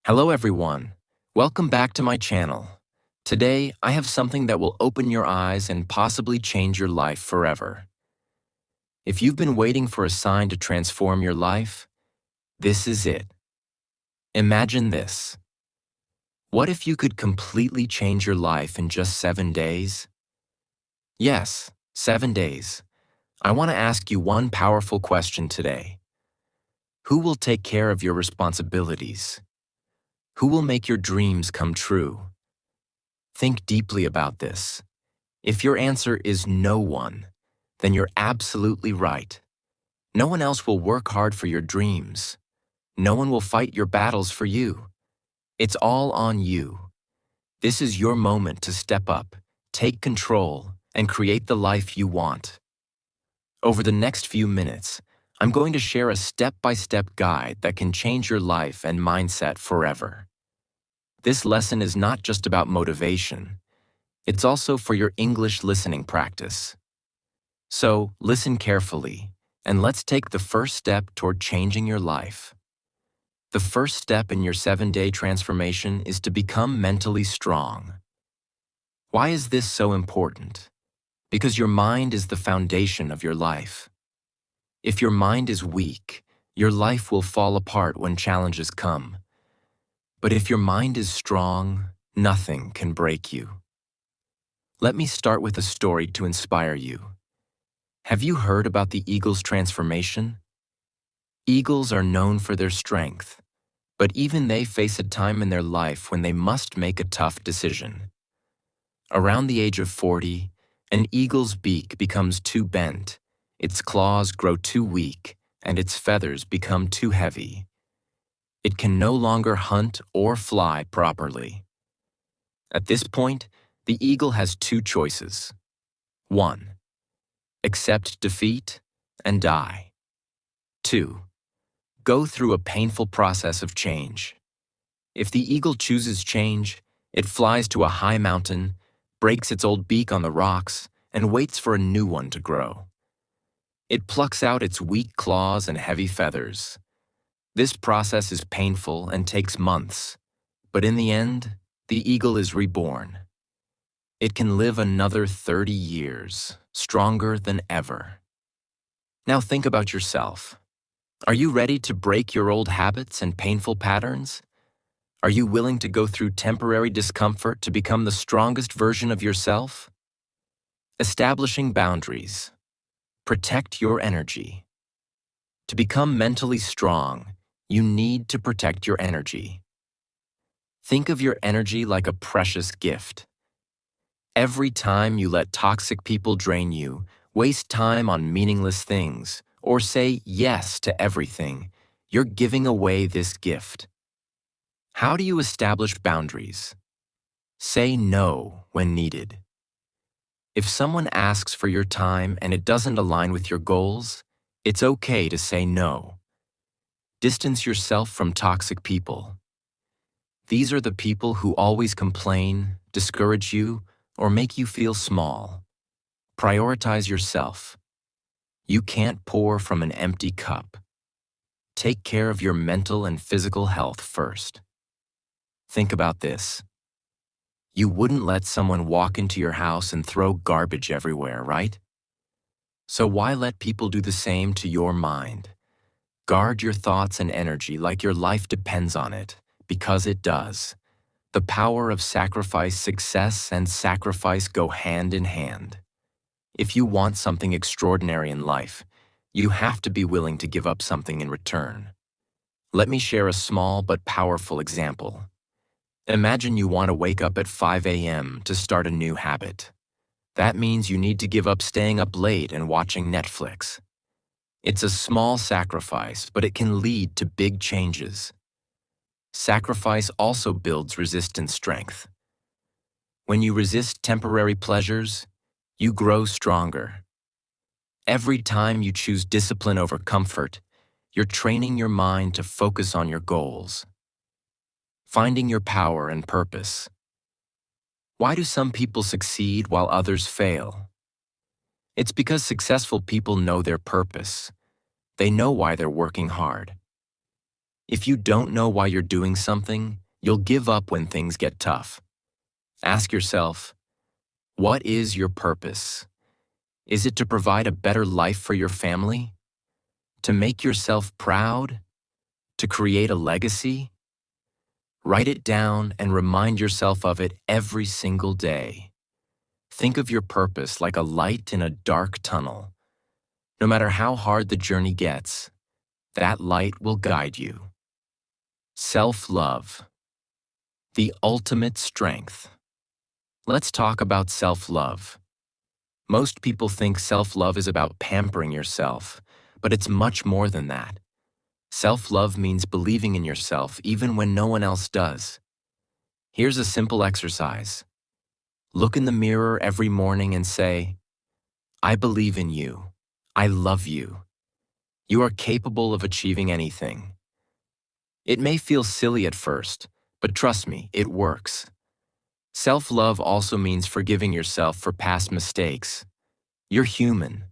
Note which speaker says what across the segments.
Speaker 1: Hello everyone. Welcome back to my channel. Today, I have something that will open your eyes and possibly change your life forever. If you've been waiting for a sign to transform your life, this is it. Imagine this. What if you could completely change your life in just 7 days? Yes, 7 days. I want to ask you one powerful question today. Who will take care of your responsibilities? Who will make your dreams come true? Think deeply about this. If your answer is no one, then you're absolutely right. No one else will work hard for your dreams. No one will fight your battles for you. It's all on you. This is your moment to step up, take control, and create the life you want. Over the next few minutes, I'm going to share a step-by-step guide that can change your life and mindset forever. This lesson is not just about motivation. It's also for your English listening practice. So, listen carefully, and let's take the first step toward changing your life. The first step in your 7-day transformation is to become mentally strong. Why is this so important? Because your mind is the foundation of your life. If your mind is weak, your life will fall apart when challenges come. But if your mind is strong, nothing can break you. Let me start with a story to inspire you. Have you heard about the eagle's transformation? Eagles are known for their strength, but even they face a time in their life when they must make a tough decision. Around the age of 40, an eagle's beak becomes too bent, its claws grow too weak, and its feathers become too heavy. It can no longer hunt or fly properly. At this point, the eagle has two choices. 1. Accept defeat and die. 2. Go through a painful process of change. If the eagle chooses change, it flies to a high mountain, breaks its old beak on the rocks, and waits for a new one to grow. It plucks out its weak claws and heavy feathers. This process is painful and takes months, but in the end, the eagle is reborn. It can live another 30 years, stronger than ever. Now think about yourself. Are you ready to break your old habits and painful patterns? Are you willing to go through temporary discomfort to become the strongest version of yourself? Establishing boundaries. Protect your energy. To become mentally strong, you need to protect your energy. Think of your energy like a precious gift. Every time you let toxic people drain you, waste time on meaningless things, or say yes to everything, you're giving away this gift. How do you establish boundaries? Say no when needed. If someone asks for your time and it doesn't align with your goals, it's okay to say no. Distance yourself from toxic people. These are the people who always complain, discourage you, or make you feel small. Prioritize yourself. You can't pour from an empty cup. Take care of your mental and physical health first. Think about this. You wouldn't let someone walk into your house and throw garbage everywhere, right? So why let people do the same to your mind? Guard your thoughts and energy like your life depends on it, because it does. The power of success and sacrifice go hand in hand. If you want something extraordinary in life, you have to be willing to give up something in return. Let me share a small but powerful example. Imagine you want to wake up at 5 a.m. to start a new habit. That means you need to give up staying up late and watching Netflix. It's a small sacrifice, but it can lead to big changes. Sacrifice also builds resistance strength. When you resist temporary pleasures, you grow stronger. Every time you choose discipline over comfort, you're training your mind to focus on your goals. Finding your power and purpose. Why do some people succeed while others fail? It's because successful people know their purpose. They know why they're working hard. If you don't know why you're doing something, you'll give up when things get tough. Ask yourself, what is your purpose? Is it to provide a better life for your family? To make yourself proud? To create a legacy? Write it down and remind yourself of it every single day. Think of your purpose like a light in a dark tunnel. No matter how hard the journey gets, that light will guide you. Self-love, the ultimate strength. Let's talk about self-love. Most people think self-love is about pampering yourself, but it's much more than that. Self-love means believing in yourself even when no one else does. Here's a simple exercise. Look in the mirror every morning and say, I believe in you. I love you. You are capable of achieving anything. It may feel silly at first, but trust me, it works. Self-love also means forgiving yourself for past mistakes. You're human.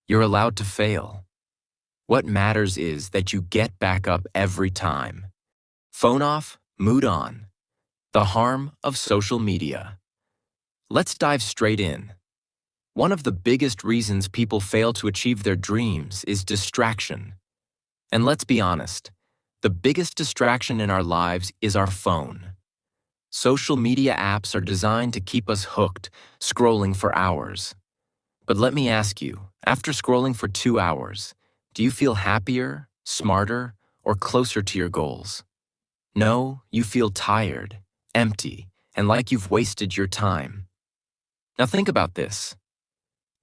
Speaker 1: You're allowed to fail. What matters is that you get back up every time. Phone off, mood on. The harm of social media. Let's dive straight in. One of the biggest reasons people fail to achieve their dreams is distraction. And let's be honest, the biggest distraction in our lives is our phone. Social media apps are designed to keep us hooked, scrolling for hours. But let me ask you, after scrolling for 2 hours, do you feel happier, smarter, or closer to your goals? No, you feel tired, empty, and like you've wasted your time. Now think about this.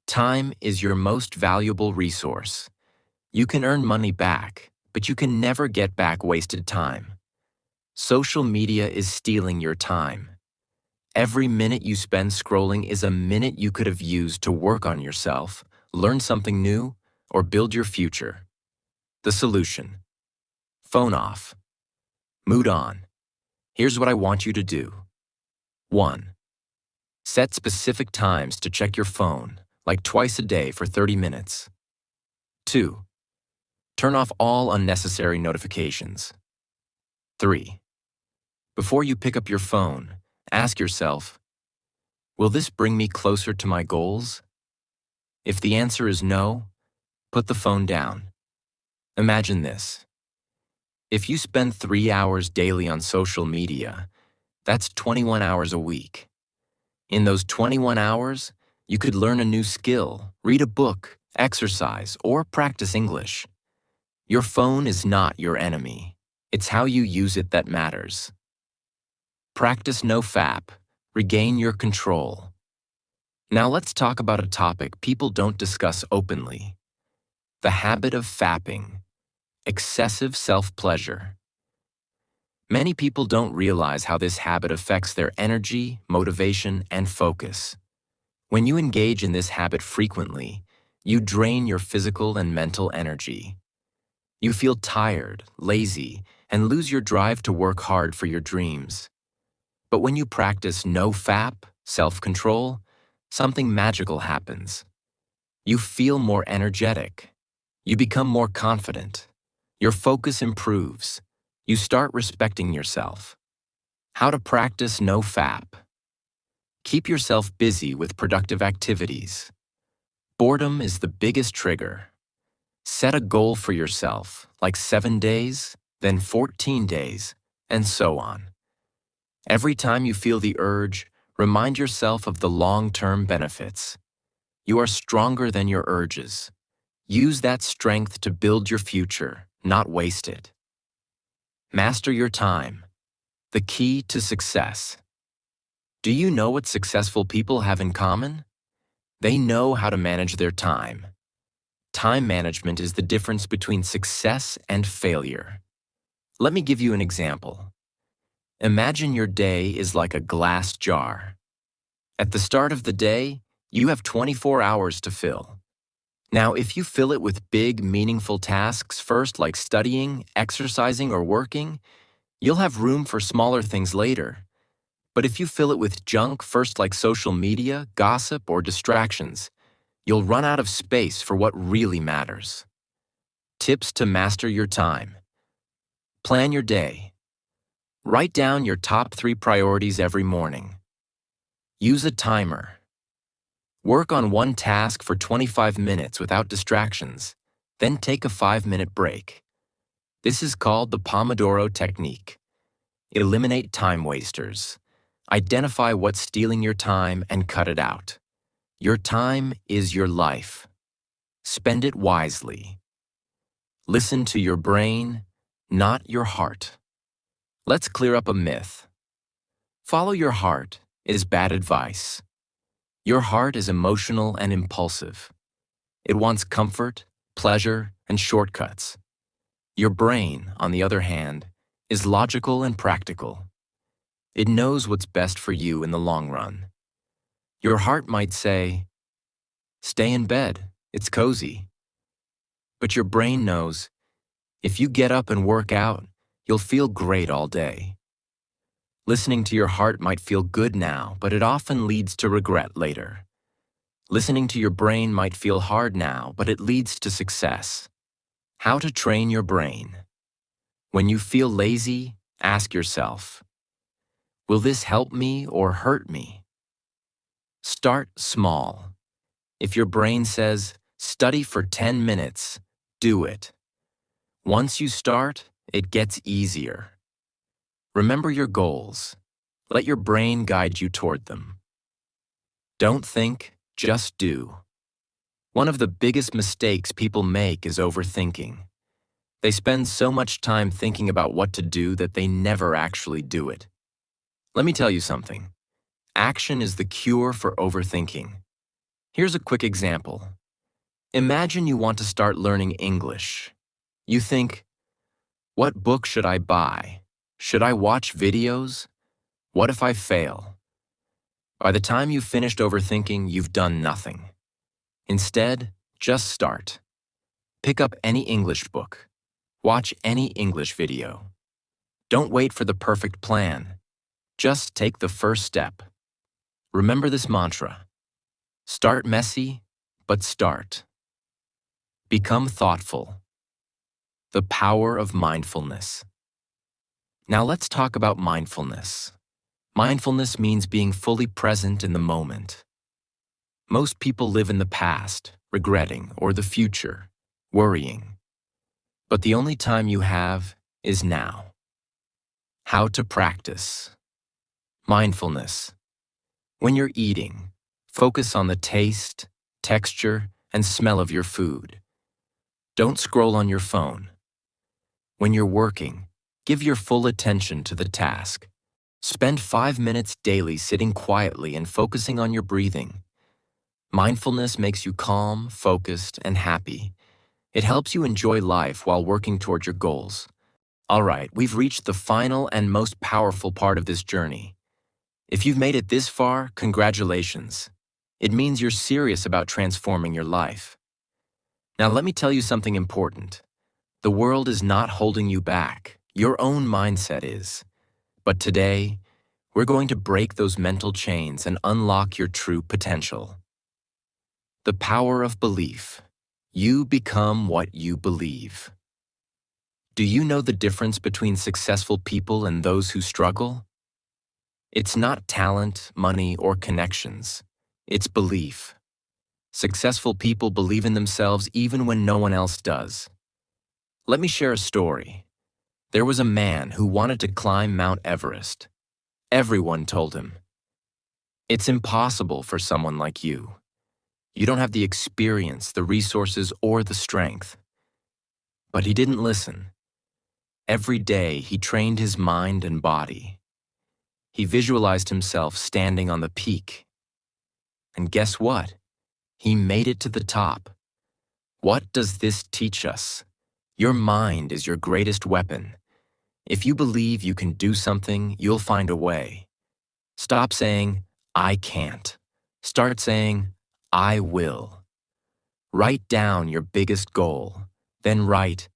Speaker 1: Time is your most valuable resource. You can earn money back, but you can never get back wasted time. Social media is stealing your time. Every minute you spend scrolling is a minute you could have used to work on yourself, learn something new, or build your future. The solution. Phone off. Mood on. Here's what I want you to do. 1. Set specific times to check your phone, like twice a day for 30 minutes. 2. Turn off all unnecessary notifications. 3. Before you pick up your phone, ask yourself, will this bring me closer to my goals? If the answer is no, put the phone down. Imagine this. If you spend 3 hours daily on social media, that's 21 hours a week. In those 21 hours, you could learn a new skill, read a book, exercise, or practice English. Your phone is not your enemy. It's how you use it that matters. Practice no FAP. Regain your control. Now let's talk about a topic people don't discuss openly. The habit of fapping. Excessive self-pleasure. Many people don't realize how this habit affects their energy, motivation, and focus. When you engage in this habit frequently, you drain your physical and mental energy. You feel tired, lazy, and lose your drive to work hard for your dreams. But when you practice no FAP, self-control, something magical happens. You feel more energetic. You become more confident. Your focus improves. You start respecting yourself. How to practice no FAP. Keep yourself busy with productive activities. Boredom is the biggest trigger. Set a goal for yourself, like 7 days, then 14 days, and so on. Every time you feel the urge, remind yourself of the long-term benefits. You are stronger than your urges. Use that strength to build your future, not waste it. Master your time. The key to success. Do you know what successful people have in common? They know how to manage their time. Time management is the difference between success and failure. Let me give you an example. Imagine your day is like a glass jar. At the start of the day, you have 24 hours to fill. Now, if you fill it with big, meaningful tasks first, like studying, exercising, or working, you'll have room for smaller things later. But if you fill it with junk first, like social media, gossip, or distractions, you'll run out of space for what really matters. Tips to master your time. Plan your day. Write down your top 3 priorities every morning. Use a timer. Work on one task for 25 minutes without distractions, then take a 5-minute break. This is called the Pomodoro technique. Eliminate time wasters. Identify what's stealing your time and cut it out. Your time is your life. Spend it wisely. Listen to your brain, not your heart. Let's clear up a myth. Follow your heart is bad advice. Your heart is emotional and impulsive. It wants comfort, pleasure, and shortcuts. Your brain, on the other hand, is logical and practical. It knows what's best for you in the long run. Your heart might say, "Stay in bed, it's cozy." But your brain knows, if you get up and work out, you'll feel great all day. Listening to your heart might feel good now, but it often leads to regret later. Listening to your brain might feel hard now, but it leads to success. How to train your brain. When you feel lazy, ask yourself, will this help me or hurt me? Start small. If your brain says, study for 10 minutes, do it. Once you start, it gets easier. Remember your goals. Let your brain guide you toward them. Don't think, just do. One of the biggest mistakes people make is overthinking. They spend so much time thinking about what to do that they never actually do it. Let me tell you something. Action is the cure for overthinking. Here's a quick example. Imagine you want to start learning English. You think, what book should I buy? Should I watch videos? What if I fail? By the time you've finished overthinking, you've done nothing. Instead, just start. Pick up any English book. Watch any English video. Don't wait for the perfect plan. Just take the first step. Remember this mantra. Start messy, but start. Become thoughtful. The power of mindfulness. Now let's talk about mindfulness. Mindfulness means being fully present in the moment. Most people live in the past, regretting, or the future, worrying. But the only time you have is now. How to practice. Mindfulness. When you're eating, focus on the taste, texture, and smell of your food. Don't scroll on your phone. When you're working, give your full attention to the task. Spend 5 minutes daily sitting quietly and focusing on your breathing. Mindfulness makes you calm, focused, and happy. It helps you enjoy life while working toward your goals. All right, we've reached the final and most powerful part of this journey. If you've made it this far, congratulations. It means you're serious about transforming your life. Now let me tell you something important. The world is not holding you back. Your own mindset is. But today, we're going to break those mental chains and unlock your true potential. The power of belief. You become what you believe. Do you know the difference between successful people and those who struggle? It's not talent, money, or connections. It's belief. Successful people believe in themselves even when no one else does. Let me share a story. There was a man who wanted to climb Mount Everest. Everyone told him, "It's impossible for someone like you. You don't have the experience, the resources, or the strength." But he didn't listen. Every day, he trained his mind and body. He visualized himself standing on the peak. And guess what? He made it to the top. What does this teach us? Your mind is your greatest weapon. If you believe you can do something, you'll find a way. Stop saying, "I can't." Start saying, "I will." Write down your biggest goal. Then write,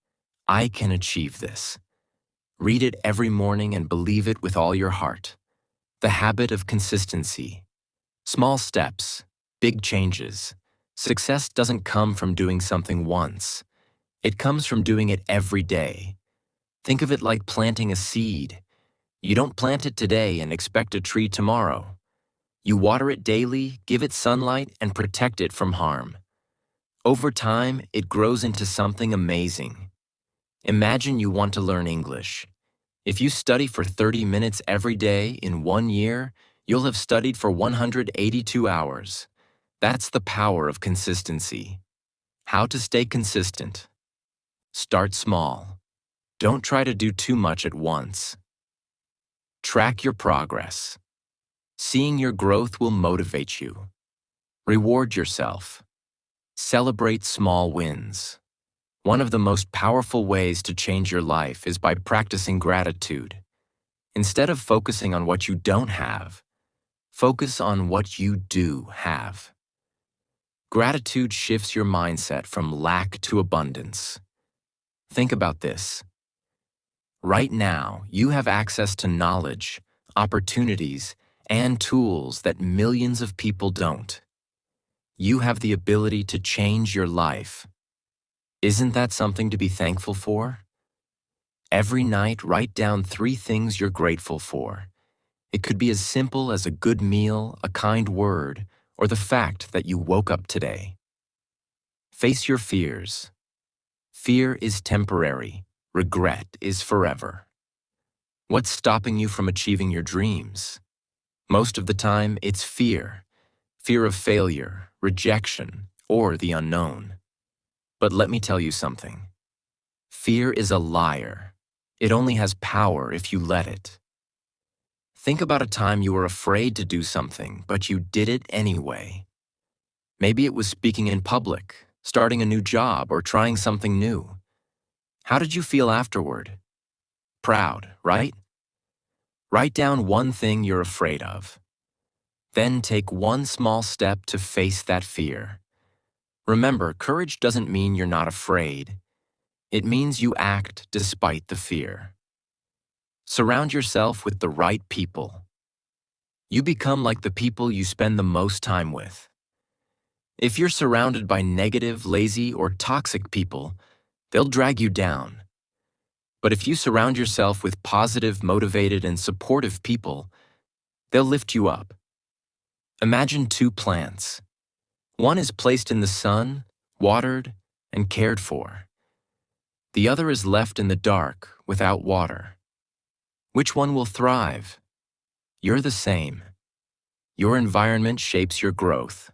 Speaker 1: "I can achieve this." Read it every morning and believe it with all your heart. The habit of consistency. Small steps, big changes. Success doesn't come from doing something once. It comes from doing it every day. Think of it like planting a seed. You don't plant it today and expect a tree tomorrow. You water it daily, give it sunlight, and protect it from harm. Over time, it grows into something amazing. Imagine you want to learn English. If you study for 30 minutes every day in 1 year, you'll have studied for 182 hours. That's the power of consistency. How to stay consistent? Start small. Don't try to do too much at once. Track your progress. Seeing your growth will motivate you. Reward yourself. Celebrate small wins. One of the most powerful ways to change your life is by practicing gratitude. Instead of focusing on what you don't have, focus on what you do have. Gratitude shifts your mindset from lack to abundance. Think about this. Right now, you have access to knowledge, opportunities, and tools that millions of people don't. You have the ability to change your life. Isn't that something to be thankful for? Every night, write down 3 things you're grateful for. It could be as simple as a good meal, a kind word, or the fact that you woke up today. Face your fears. Fear is temporary. Regret is forever. What's stopping you from achieving your dreams? Most of the time, it's fear. Fear of failure, rejection, or the unknown. But let me tell you something. Fear is a liar. It only has power if you let it. Think about a time you were afraid to do something, but you did it anyway. Maybe it was speaking in public, starting a new job, or trying something new. How did you feel afterward? Proud, right? Write down one thing you're afraid of. Then take one small step to face that fear. Remember, courage doesn't mean you're not afraid. It means you act despite the fear. Surround yourself with the right people. You become like the people you spend the most time with. If you're surrounded by negative, lazy, or toxic people, they'll drag you down. But if you surround yourself with positive, motivated, and supportive people, they'll lift you up. Imagine 2 plants. One is placed in the sun, watered, and cared for. The other is left in the dark, without water. Which one will thrive? You're the same. Your environment shapes your growth.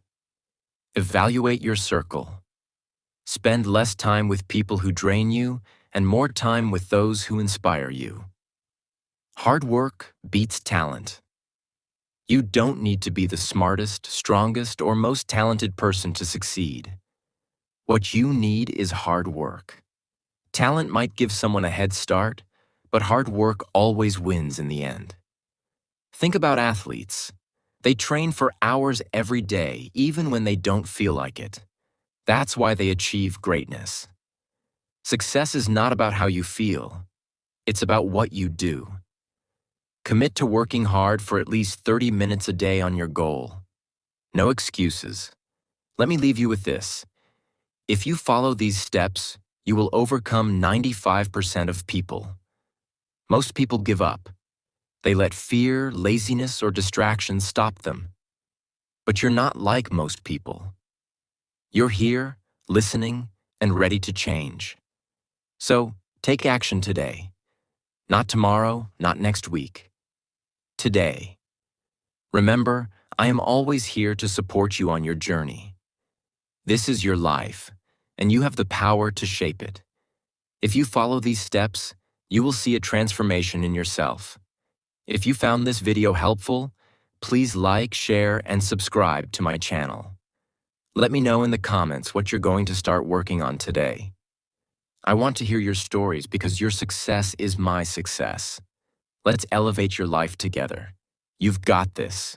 Speaker 1: Evaluate your circle. Spend less time with people who drain you and more time with those who inspire you. Hard work beats talent. You don't need to be the smartest, strongest, or most talented person to succeed. What you need is hard work. Talent might give someone a head start, but hard work always wins in the end. Think about athletes. They train for hours every day, even when they don't feel like it. That's why they achieve greatness. Success is not about how you feel. It's about what you do. Commit to working hard for at least 30 minutes a day on your goal. No excuses. Let me leave you with this. If you follow these steps, you will overcome 95% of people. Most people give up. They let fear, laziness, or distractions stop them. But you're not like most people. You're here, listening, and ready to change. So, take action today. Not tomorrow, not next week. Today. Remember, I am always here to support you on your journey. This is your life, and you have the power to shape it. If you follow these steps, you will see a transformation in yourself. If you found this video helpful, please like, share, and subscribe to my channel. Let me know in the comments what you're going to start working on today. I want to hear your stories because your success is my success. Let's elevate your life together. You've got this.